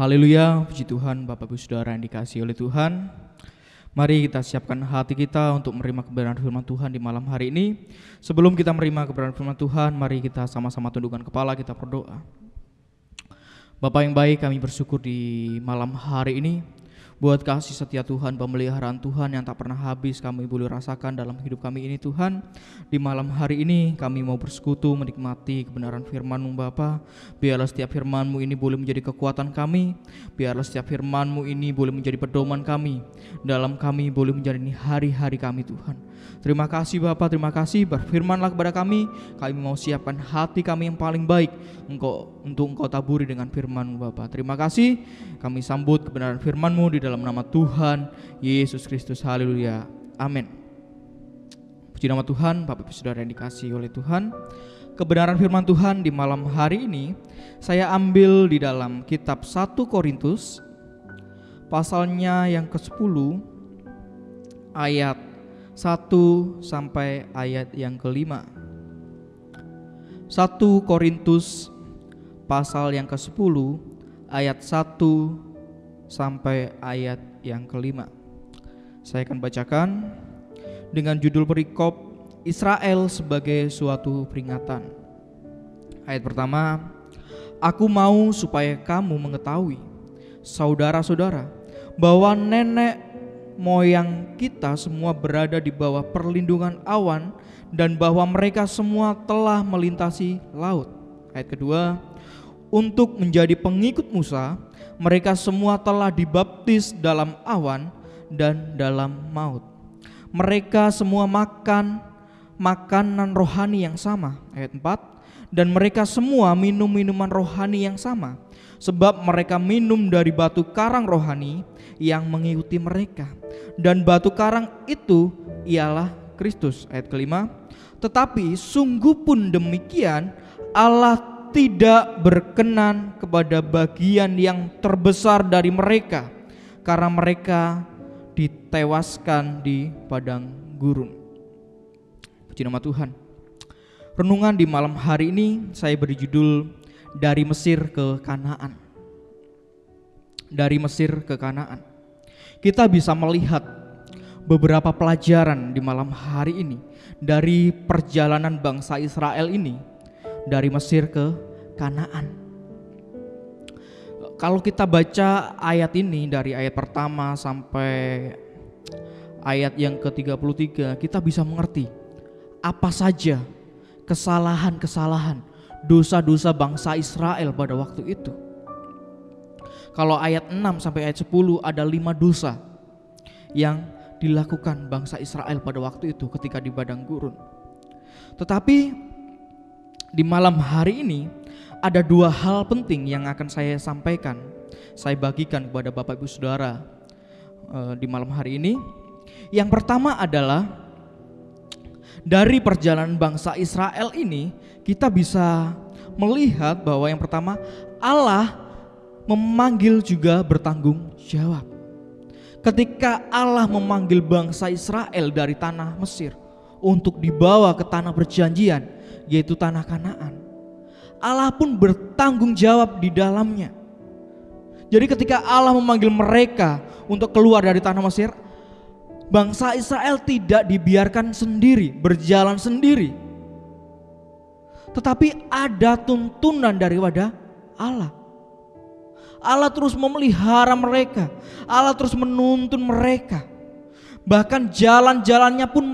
Haleluya, puji Tuhan, Bapak Ibu Saudara yang dikasihi oleh Tuhan. Mari kita siapkan hati kita untuk menerima kebenaran firman Tuhan di malam hari ini. Sebelum kita menerima kebenaran firman Tuhan, mari kita sama-sama tundukkan kepala, kita berdoa. Bapa yang baik, kami bersyukur di malam hari ini buat kasih setia Tuhan, pemeliharaan Tuhan yang tak pernah habis kami boleh rasakan dalam hidup kami ini Tuhan. Di malam hari ini kami mau bersekutu menikmati kebenaran firman-Mu Bapa. Biarlah setiap firman-Mu ini boleh menjadi kekuatan kami. Biarlah setiap firman-Mu ini boleh menjadi pedoman kami. Dalam kami boleh menjadi hari-hari kami Tuhan. Terima kasih Bapa, terima kasih, berfirmanlah kepada kami. Kami mau siapkan hati kami yang paling baik untuk Engkau taburi dengan firman-Mu Bapa. Terima kasih, kami sambut kebenaran firman-Mu di dalam nama Tuhan Yesus Kristus. Haleluya, amin. Puji nama Tuhan, Bapak Ibu Saudara yang dikasihi oleh Tuhan. Kebenaran firman Tuhan di malam hari ini saya ambil di dalam kitab 1 Korintus pasalnya yang ke-10 ayat 1 sampai ayat yang ke-5. 1 Korintus pasal yang ke-10 ayat 1 sampai ayat yang ke-5. Saya akan bacakan dengan judul perikop Israel sebagai suatu peringatan. Ayat pertama, aku mau supaya kamu mengetahui, saudara-saudara, bahwa nenek moyang kita semua berada di bawah perlindungan awan dan bahwa mereka semua telah melintasi laut. Ayat kedua, untuk menjadi pengikut Musa, mereka semua telah dibaptis dalam awan dan dalam maut. Mereka semua makan makanan rohani yang sama. Ayat 4, dan mereka semua minum minuman rohani yang sama, sebab mereka minum dari batu karang rohani yang mengikuti mereka, dan batu karang itu ialah Kristus. Ayat kelima, tetapi sungguh pun demikian Allah tidak berkenan kepada bagian yang terbesar dari mereka, karena mereka ditewaskan di padang gurun. Puji nama Tuhan. Renungan di malam hari ini saya beri judul Dari Mesir ke Kanaan. Dari Mesir ke Kanaan. Kita bisa melihat beberapa pelajaran di malam hari ini dari perjalanan bangsa Israel ini dari Mesir ke Kanaan. Kalau kita baca ayat ini dari ayat pertama sampai ayat yang ke-33, kita bisa mengerti apa saja kesalahan-kesalahan, dosa-dosa bangsa Israel pada waktu itu. Kalau ayat 6 sampai ayat 10 ada 5 dosa yang dilakukan bangsa Israel pada waktu itu ketika di padang gurun. Tetapi di malam hari ini ada 2 hal penting yang akan saya sampaikan, saya bagikan kepada Bapak Ibu Saudara di malam hari ini. Yang pertama adalah dari perjalanan bangsa Israel ini kita bisa melihat bahwa yang pertama, Allah memanggil juga bertanggung jawab. Ketika Allah memanggil bangsa Israel dari tanah Mesir untuk dibawa ke tanah perjanjian, yaitu tanah Kanaan, Allah pun bertanggung jawab di dalamnya. Jadi ketika Allah memanggil mereka untuk keluar dari tanah Mesir, bangsa Israel tidak dibiarkan sendiri, berjalan sendiri, tetapi ada tuntunan daripada Allah. Allah terus memelihara mereka, Allah terus menuntun mereka. Bahkan jalan-jalannya pun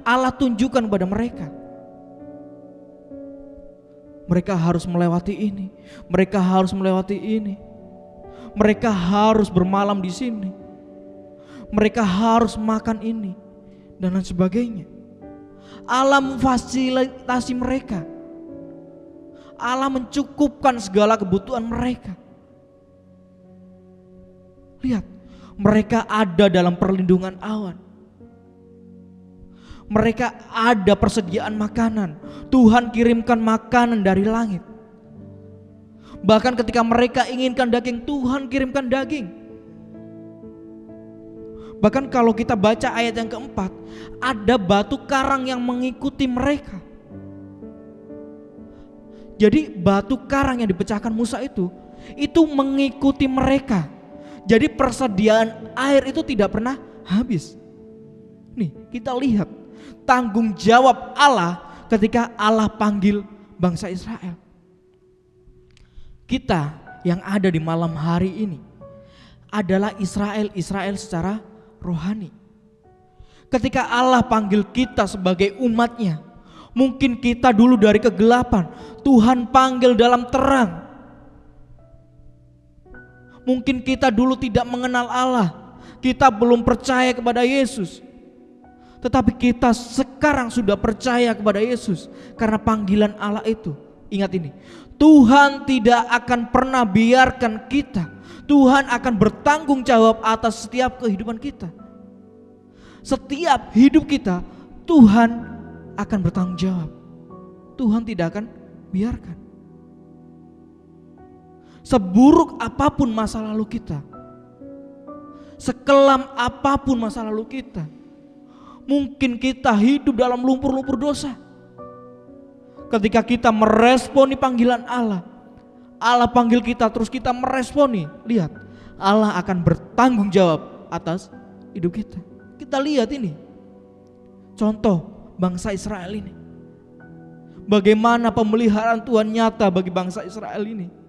Allah tunjukkan kepada mereka. Mereka harus melewati ini, mereka harus melewati ini, mereka harus bermalam di sini, mereka harus makan ini, dan lain sebagainya. Allah memfasilitasi mereka, Allah mencukupkan segala kebutuhan mereka. Lihat, mereka ada dalam perlindungan awan. Mereka ada persediaan makanan. Tuhan kirimkan makanan dari langit. Bahkan ketika mereka inginkan daging, Tuhan kirimkan daging. Bahkan kalau kita baca ayat yang keempat, ada batu karang yang mengikuti mereka. Jadi batu karang yang dipecahkan Musa itu itu mengikuti mereka. Jadi persediaan air itu tidak pernah habis. Nih, kita lihat tanggung jawab Allah ketika Allah panggil bangsa Israel. Kita yang ada di malam hari ini adalah Israel secara rohani. Ketika Allah panggil kita sebagai umatnya, mungkin kita dulu dari kegelapan, Tuhan panggil dalam terang. Mungkin kita dulu tidak mengenal Allah, kita belum percaya kepada Yesus. Tetapi kita sekarang sudah percaya kepada Yesus karena panggilan Allah itu. Ingat ini, Tuhan tidak akan pernah biarkan kita. Tuhan akan bertanggung jawab atas setiap kehidupan kita. Setiap hidup kita Tuhan akan bertanggung jawab. Tuhan tidak akan biarkan. Seburuk apapun masa lalu kita, sekelam apapun masa lalu kita, mungkin kita hidup dalam lumpur-lumpur dosa. Ketika kita meresponi panggilan Allah, Allah panggil kita terus kita meresponi, lihat, Allah akan bertanggung jawab atas hidup kita. Kita lihat ini contoh bangsa Israel ini, bagaimana pemeliharaan Tuhan nyata bagi bangsa Israel ini.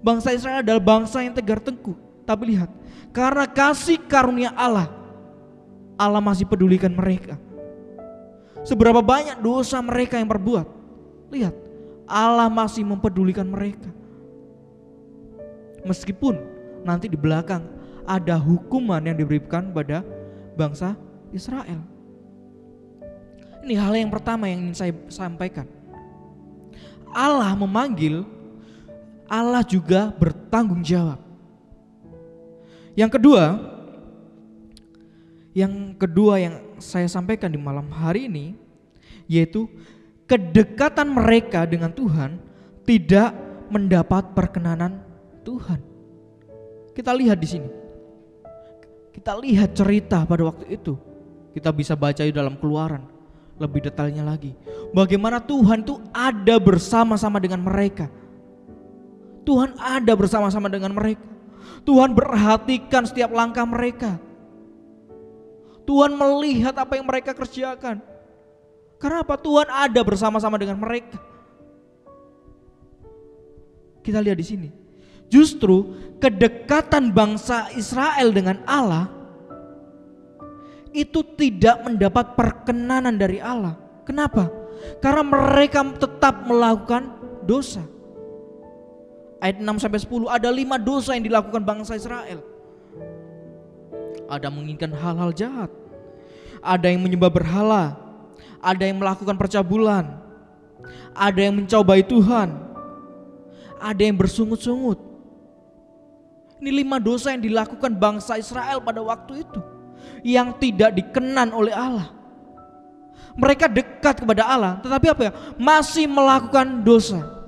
Bangsa Israel adalah bangsa yang tegar tengkuk, tapi lihat, karena kasih karunia Allah, Allah masih pedulikan mereka. Seberapa banyak dosa mereka yang berbuat, lihat, Allah masih mempedulikan mereka. Meskipun nanti di belakang ada hukuman yang diberikan pada bangsa Israel. Ini hal yang pertama yang ingin saya sampaikan. Allah memanggil, Allah juga bertanggung jawab. Yang kedua yang saya sampaikan di malam hari ini, yaitu kedekatan mereka dengan Tuhan tidak mendapat perkenanan Tuhan. Kita lihat di sini. Kita lihat cerita pada waktu itu. Kita bisa baca di dalam Keluaran lebih detailnya lagi. Bagaimana Tuhan itu ada bersama-sama dengan mereka. Tuhan ada bersama-sama dengan mereka. Tuhan perhatikan setiap langkah mereka. Tuhan melihat apa yang mereka kerjakan. Karena apa? Tuhan ada bersama-sama dengan mereka. Kita lihat di sini. Justru kedekatan bangsa Israel dengan Allah itu tidak mendapat perkenanan dari Allah. Kenapa? Karena mereka tetap melakukan dosa. Ayat 6-10, ada 5 dosa yang dilakukan bangsa Israel. Ada menginginkan hal-hal jahat, ada yang menyembah berhala, ada yang melakukan percabulan, ada yang mencobai Tuhan, ada yang bersungut-sungut. Ini 5 dosa yang dilakukan bangsa Israel pada waktu itu, yang tidak dikenan oleh Allah. Mereka dekat kepada Allah, tetapi apa ya? Masih melakukan dosa.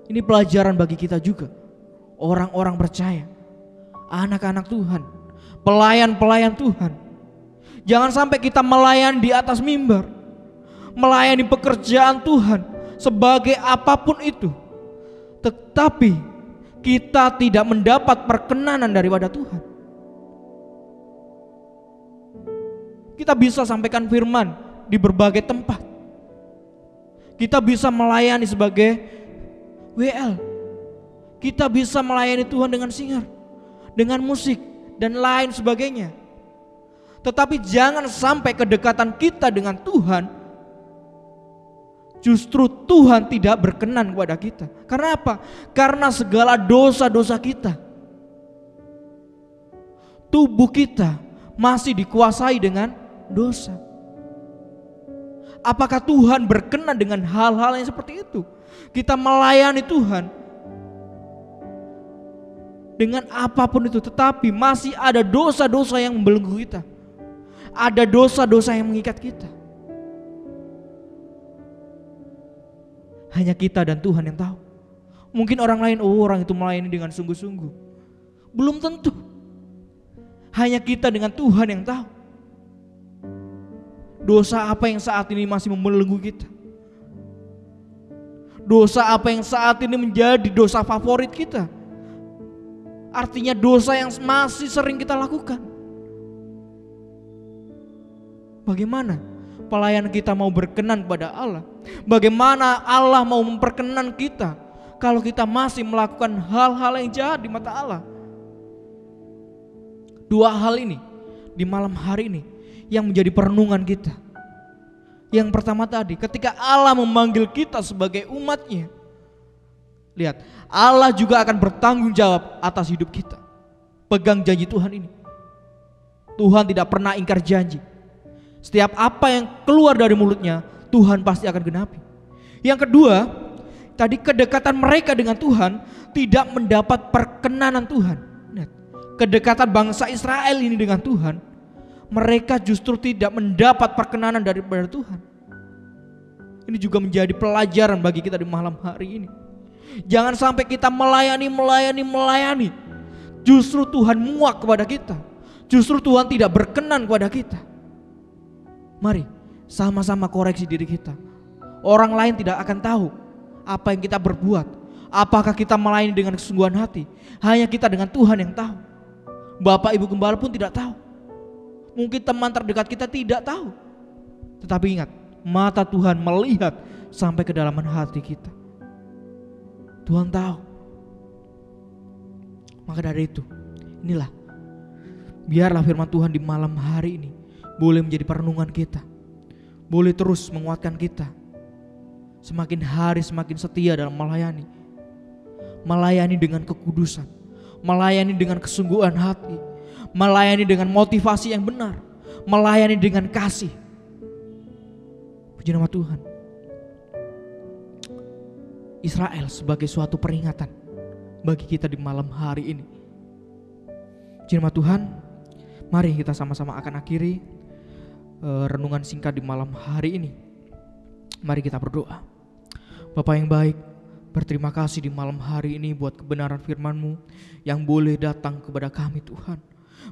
Ini pelajaran bagi kita juga, orang-orang percaya, anak-anak Tuhan, pelayan-pelayan Tuhan. Jangan sampai kita melayani di atas mimbar, melayani pekerjaan Tuhan sebagai apapun itu, tetapi kita tidak mendapat perkenanan daripada Tuhan. Kita bisa sampaikan firman di berbagai tempat. Kita bisa melayani sebagai WL. Kita bisa melayani Tuhan dengan singar, dengan musik dan lain sebagainya. Tetapi jangan sampai kedekatan kita dengan Tuhan justru Tuhan tidak berkenan kepada kita. Karena apa? Karena segala dosa-dosa kita, tubuh kita masih dikuasai dengan dosa. Apakah Tuhan berkenan dengan hal-hal yang seperti itu? Kita melayani Tuhan dengan apapun itu, tetapi masih ada dosa-dosa yang membelenggu kita, ada dosa-dosa yang mengikat kita. Hanya kita dan Tuhan yang tahu. Mungkin orang lain, orang itu melayani dengan sungguh-sungguh. Belum tentu. Hanya kita dengan Tuhan yang tahu. Dosa apa yang saat ini masih membelenggu kita? Dosa apa yang saat ini menjadi dosa favorit kita? Artinya dosa yang masih sering kita lakukan. Bagaimana pelayan kita mau berkenan kepada Allah? Bagaimana Allah mau memperkenan kita kalau kita masih melakukan hal-hal yang jahat di mata Allah? Dua hal ini di malam hari ini yang menjadi perenungan kita. Yang pertama tadi, ketika Allah memanggil kita sebagai umatnya, lihat, Allah juga akan bertanggung jawab atas hidup kita. Pegang janji Tuhan ini. Tuhan tidak pernah ingkar janji. Setiap apa yang keluar dari mulutnya, Tuhan pasti akan genapi. Yang kedua, tadi kedekatan mereka dengan Tuhan tidak mendapat perkenanan Tuhan. Lihat, kedekatan bangsa Israel ini dengan Tuhan, mereka justru tidak mendapat perkenanan daripada Tuhan. Ini juga menjadi pelajaran bagi kita di malam hari ini. Jangan sampai kita melayani. Justru Tuhan muak kepada kita. Justru Tuhan tidak berkenan kepada kita. Mari sama-sama koreksi diri kita. Orang lain tidak akan tahu apa yang kita berbuat. Apakah kita melayani dengan kesungguhan hati. Hanya kita dengan Tuhan yang tahu. Bapak Ibu Gembala pun tidak tahu. Mungkin teman terdekat kita tidak tahu. Tetapi ingat, mata Tuhan melihat sampai kedalaman hati kita. Tuhan tahu. Maka dari itu, inilah, biarlah firman Tuhan di malam hari ini boleh menjadi perenungan kita. Boleh terus menguatkan kita. Semakin hari semakin setia dalam melayani. Melayani dengan kekudusan. Melayani dengan kesungguhan hati. Melayani dengan motivasi yang benar. Melayani dengan kasih. Puji nama Tuhan. Israel sebagai suatu peringatan bagi kita di malam hari ini. Puji nama Tuhan. Mari kita sama-sama akan akhiri renungan singkat di malam hari ini. Mari kita berdoa. Bapa yang baik, berterima kasih di malam hari ini buat kebenaran firman-Mu yang boleh datang kepada kami Tuhan.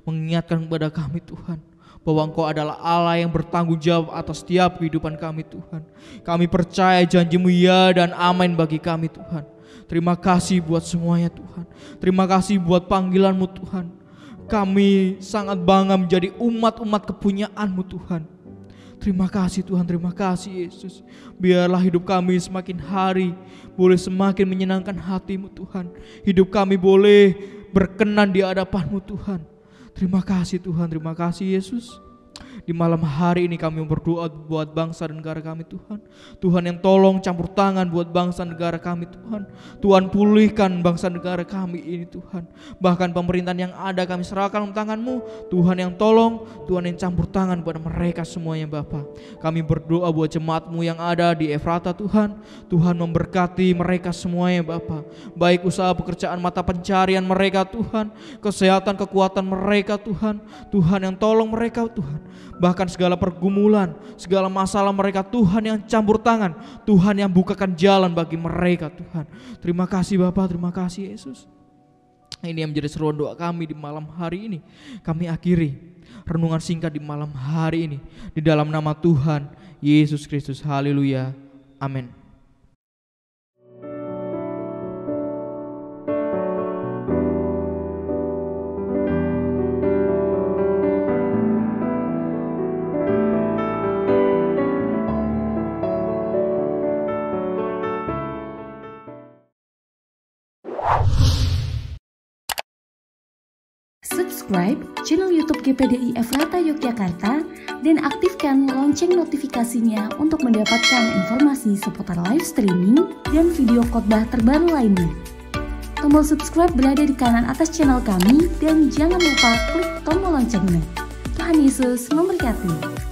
Mengingatkan kepada kami Tuhan bahwa Engkau adalah Allah yang bertanggung jawab atas setiap kehidupan kami Tuhan. Kami percaya janji-Mu ya dan amin bagi kami Tuhan. Terima kasih buat semuanya Tuhan. Terima kasih buat panggilan-Mu Tuhan. Kami sangat bangga menjadi umat-umat kepunyaan-Mu Tuhan. Terima kasih Tuhan, terima kasih Yesus. Biarlah hidup kami semakin hari boleh semakin menyenangkan hati-Mu Tuhan. Hidup kami boleh berkenan di hadapan-Mu Tuhan. Terima kasih Tuhan, terima kasih Yesus. Di malam hari ini kami berdoa buat bangsa dan negara kami Tuhan. Tuhan yang tolong campur tangan buat bangsa dan negara kami Tuhan. Tuhan pulihkan bangsa dan negara kami ini Tuhan. Bahkan pemerintahan yang ada kami serahkan dalam tangan-Mu. Tuhan yang tolong, Tuhan yang campur tangan buat mereka semuanya Bapa. Kami berdoa buat jemaat-Mu yang ada di Efrata Tuhan. Tuhan memberkati mereka semuanya Bapa. Baik usaha pekerjaan mata pencarian mereka Tuhan. Kesehatan kekuatan mereka Tuhan. Tuhan yang tolong mereka Tuhan. Bahkan segala pergumulan, segala masalah mereka Tuhan yang campur tangan. Tuhan yang bukakan jalan bagi mereka Tuhan. Terima kasih Bapa, terima kasih Yesus. Ini yang menjadi seruan doa kami di malam hari ini. Kami akhiri renungan singkat di malam hari ini. Di dalam nama Tuhan Yesus Kristus. Haleluya. Amin. Subscribe channel YouTube GPDI Efrata Yogyakarta dan aktifkan lonceng notifikasinya untuk mendapatkan informasi seputar live streaming dan video khotbah terbaru lainnya. Tombol subscribe berada di kanan atas channel kami dan jangan lupa klik tombol loncengnya. Tuhan Yesus memberkati.